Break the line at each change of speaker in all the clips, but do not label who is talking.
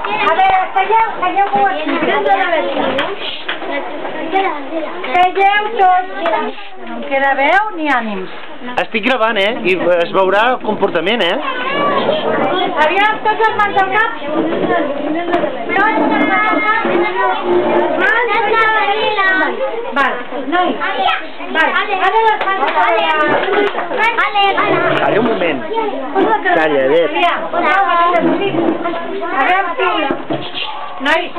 A veure, calleu-vos aquí. Calleu tots. No em queda veu ni ànims.
Estic gravant, I es veurà el comportament,
Aviam, tots els mans al cap. Tots els mans al cap. Val, noi. Val, ara les mans al cap.
Calla un moment. Calla,
Aviam, sí. Nois.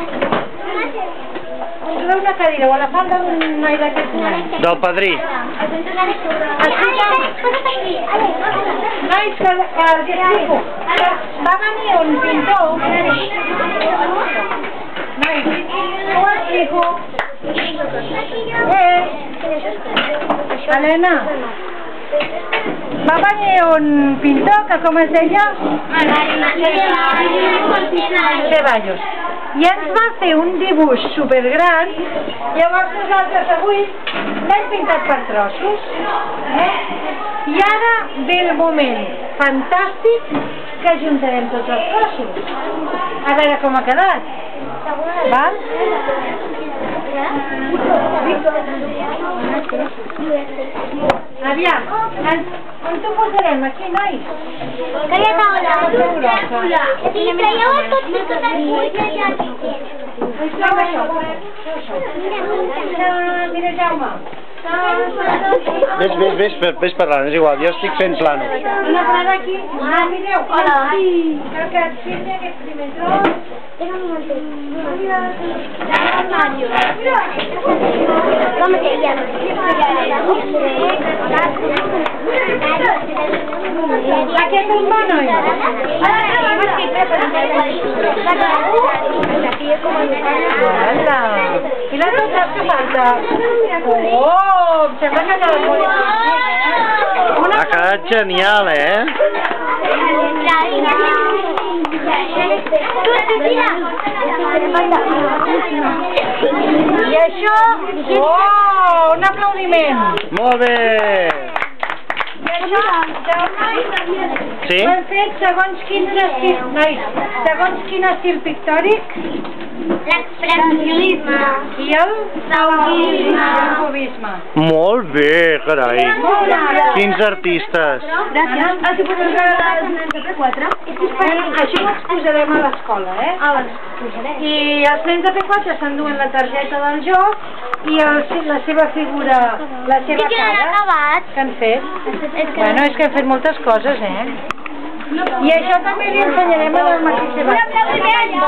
Poseu una cadira o a la falda d'un noi d'aquest moment.
Del padrí.
Nois, que els explico. Va venir un pintor. Nois, ho explico. Helena. Va venir un pintor que, com es deia? Ceballos. I ens va fer un dibuix supergran, llavors nosaltres avui l'hem pintat per trossos. I ara ve el moment fantàstic que ajuntarem tots els trossos. A veure com ha quedat. Val? Aviam, on t'ho posarem? Aquí, nois?
Aquella taula. Si traieu el tot ficat al
Mira, Jaume.
Ves parlant, és igual, jo estic fent plano.
Una parada aquí. Mireu. Hola. Cal que et filmi aquest primer tros. Aquest és bo, noi? Hola! I la tota que falta? Oh! Em sembla que cal molt important.
Ha quedat genial,
I això... Oh! Un aplaudiment!
Molt bé!
I això, Jaume,
Sí?
ho hem fet segons quin estil, nois, segons quin estil pictòric
L'expressionisme.
i el cubisme.
Molt bé, carai. Quins artistes.
Gràcies. Els hi posem de 4. Això ho exposarem a l'escola, I els nens de P4 s'enduen la targeta del joc i la seva figura, la seva cara que han fet. Bueno, és que hem fet moltes coses, I això també li ensenyarem a la Martí Sebastià.